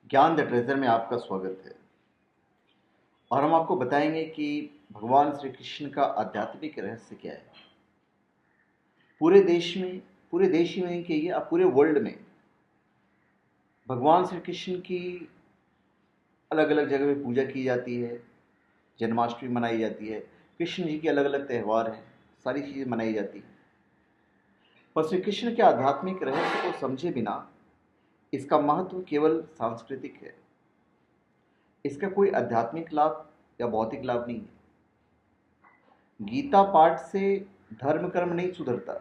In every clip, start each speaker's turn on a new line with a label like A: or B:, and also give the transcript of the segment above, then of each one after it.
A: ज्ञान the treasure में आपका स्वागत है। और हम आपको बताएंगे कि भगवान श्री कृष्ण का आध्यात्मिक रहस्य क्या है। पूरे देश में, पूरे देश ही में नहीं कहिए, अब पूरे वर्ल्ड में भगवान श्री कृष्ण की अलग अलग जगह पे पूजा की जाती है। जन्माष्टमी मनाई जाती है, कृष्ण जी के अलग अलग त्यौहार हैं, सारी चीज़ें मनाई जाती हैं। पर श्री कृष्ण के आध्यात्मिक रहस्य को समझे बिना इसका महत्व केवल सांस्कृतिक है। इसका कोई आध्यात्मिक लाभ या भौतिक लाभ नहीं है। गीता पाठ से धर्म कर्म नहीं सुधरता।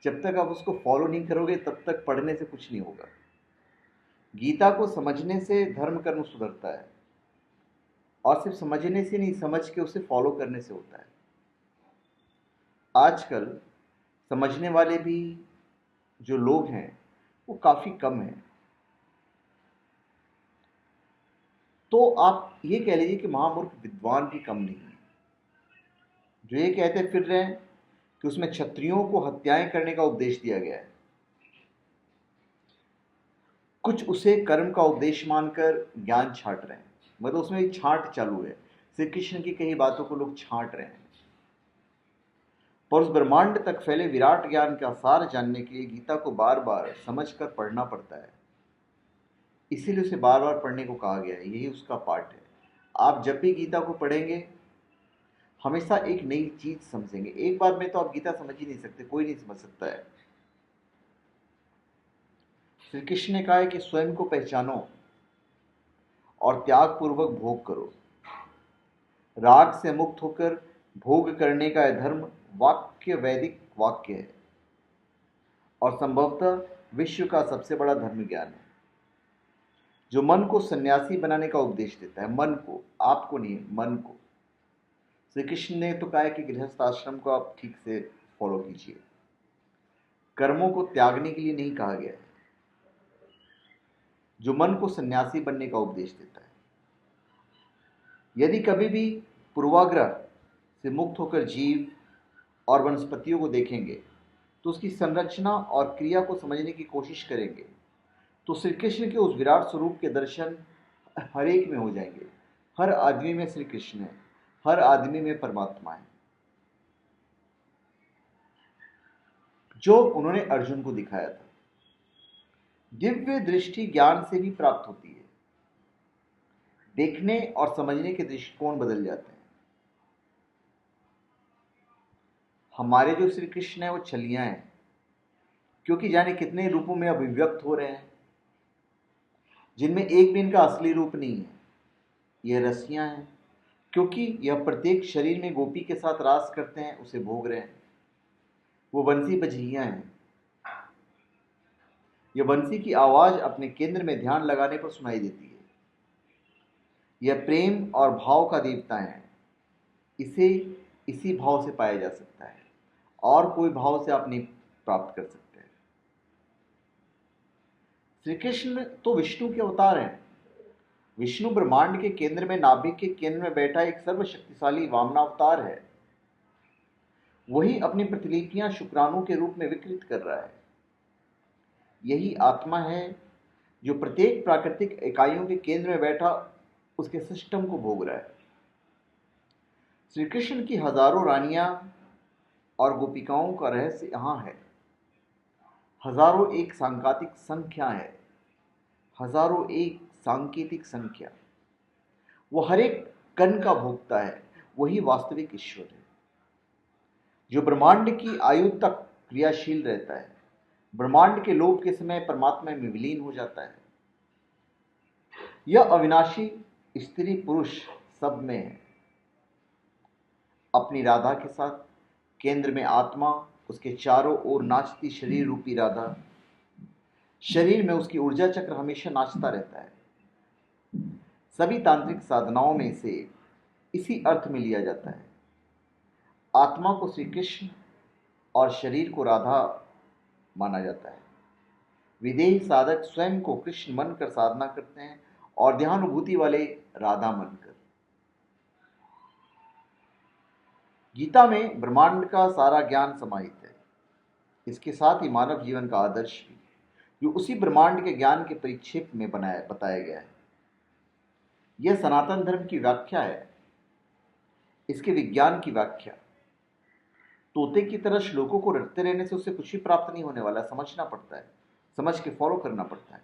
A: जब तक आप उसको फॉलो नहीं करोगे तब तक पढ़ने से कुछ नहीं होगा। गीता को समझने से धर्म कर्म सुधरता है, और सिर्फ समझने से नहीं, समझ के उसे फॉलो करने से होता है। आजकल समझने वाले भी जो लोग हैं वो काफ़ी कम हैं। तो आप ये कह लीजिए कि महामूर्ख विद्वान भी कम नहीं है, जो ये कहते फिर रहे हैं कि उसमें क्षत्रियों को हत्याएं करने का उपदेश दिया गया है। कुछ उसे कर्म का उपदेश मानकर ज्ञान छांट रहे हैं, मतलब उसमें एक छांट चालू है। श्री कृष्ण की कई बातों को लोग छांट रहे हैं। पर उस ब्रह्मांड तक फैले विराट ज्ञान का सार जानने के लिए गीता को बार बार समझ कर पढ़ना पड़ता है। इसीलिए उसे बार बार पढ़ने को कहा गया है, यही उसका पाठ है। आप जब भी गीता को पढ़ेंगे हमेशा एक नई चीज समझेंगे। एक बार में तो आप गीता समझ ही नहीं सकते, कोई नहीं समझ सकता है। श्री कृष्ण ने कहा है कि स्वयं को पहचानो और त्याग पूर्वक भोग करो। राग से मुक्त होकर भोग करने का यह धर्म वाक्य वैदिक वाक्य है, और संभवतः विश्व का सबसे बड़ा धर्म ज्ञान है, जो मन को सन्यासी बनाने का उपदेश देता है। मन को, आपको नहीं, मन को। श्री कृष्ण ने तो कहा है कि गृहस्थ आश्रम को आप ठीक से फॉलो कीजिए, कर्मों को त्यागने के लिए नहीं कहा गया है, जो मन को सन्यासी बनने का उपदेश देता है। यदि कभी भी पूर्वाग्रह से मुक्त होकर जीव और वनस्पतियों को देखेंगे, तो उसकी संरचना और क्रिया को समझने की कोशिश करेंगे, तो श्री कृष्ण के उस विराट स्वरूप के दर्शन हर एक में हो जाएंगे। हर आदमी में श्री कृष्ण है, हर आदमी में परमात्मा है, जो उन्होंने अर्जुन को दिखाया था। दिव्य दृष्टि ज्ञान से भी प्राप्त होती है। देखने और समझने के दृष्टिकोण बदल जाते हैं। हमारे जो श्री कृष्ण है वो छलियां हैं, क्योंकि जाने कितने रूपों में अभिव्यक्त हो रहे हैं, जिनमें एक भी इनका असली रूप नहीं है। यह रसियां हैं, क्योंकि यह प्रत्येक शरीर में गोपी के साथ रास करते हैं, उसे भोग रहे हैं। वो बंसी बजहियां हैं। यह बंसी की आवाज अपने केंद्र में ध्यान लगाने पर सुनाई देती है। यह प्रेम और भाव का देवता है। इसे इसी भाव से पाया जा सकता है, और कोई भाव से आप नहीं प्राप्त कर सकते हैं। श्री कृष्ण तो विष्णु के अवतार हैं। विष्णु ब्रह्मांड के केंद्र में, नाभिक के केंद्र में बैठा एक सर्वशक्तिशाली वामनावतार है। वही अपनी प्रतिलिपियां शुक्राणु के रूप में विकृत कर रहा है। यही आत्मा है जो प्रत्येक प्राकृतिक इकाइयों के केंद्र में बैठा उसके सिस्टम को भोग रहा है। श्री कृष्ण की हजारों रानियां और गोपिकाओं का रहस्य यहां है। हजारों एक सांकेतिक संख्या है, हजारों एक सांकेतिक संख्या। वो हर एक कण का भोगता है। वही वास्तविक ईश्वर है, जो ब्रह्मांड की आयु तक क्रियाशील रहता है। ब्रह्मांड के लोप के समय परमात्मा में विलीन हो जाता है। यह अविनाशी स्त्री पुरुष सब में है। अपनी राधा के साथ केंद्र में आत्मा, उसके चारों ओर नाचती शरीर रूपी राधा। शरीर में उसकी ऊर्जा चक्र हमेशा नाचता रहता है। सभी तांत्रिक साधनाओं में से इसी अर्थ में लिया जाता है। आत्मा को श्री कृष्ण और शरीर को राधा माना जाता है। विदेही साधक स्वयं को कृष्ण मनकर साधना करते हैं, और ध्यानुभूति वाले राधा मनकर। गीता में ब्रह्मांड का सारा ज्ञान समाहित है, इसके साथ ही मानव जीवन का आदर्श भी। जो उसी ब्रह्मांड के ज्ञान के परिक्षेप में बताया गया है। यह सनातन धर्म की व्याख्या है, इसके विज्ञान की व्याख्या। तोते की तरह श्लोकों को रटते रहने से उसे कुछ भी प्राप्त नहीं होने वाला, समझना पड़ता है, समझ के फॉलो करना पड़ता है।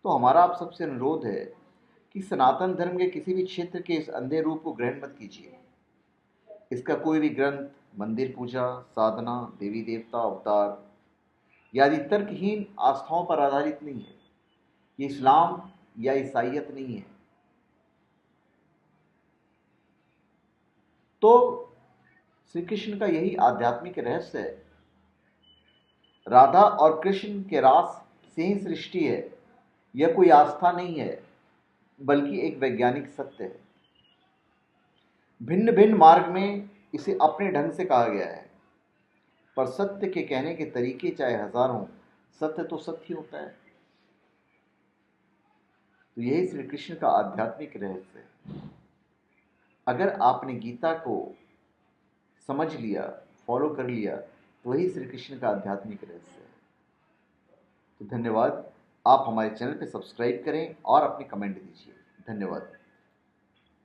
A: तो हमारा आप सबसे अनुरोध है कि सनातन धर्म के किसी भी क्षेत्र के इस अंधे रूप को ग्रहण मत कीजिए। इसका कोई भी ग्रंथ, मंदिर पूजा, साधना, देवी देवता, अवतार यादि तर्कहीन आस्थाओं पर आधारित नहीं है। ये इस्लाम या ईसाइयत नहीं है। तो श्री कृष्ण का यही आध्यात्मिक रहस्य है। राधा और कृष्ण के रास से ही सृष्टि है। यह कोई आस्था नहीं है, बल्कि एक वैज्ञानिक सत्य है। भिन्न भिन्न मार्ग में इसे अपने ढंग से कहा गया है, पर सत्य के कहने के तरीके चाहे हजार हों, सत्य तो सत्य ही होता है। तो यही श्री कृष्ण का आध्यात्मिक रहस्य है। अगर आपने गीता को समझ लिया, फॉलो कर लिया, तो वही श्री कृष्ण का आध्यात्मिक रहस्य है। तो धन्यवाद। आप हमारे चैनल पे सब्सक्राइब करें और अपने कमेंट दीजिए। धन्यवाद।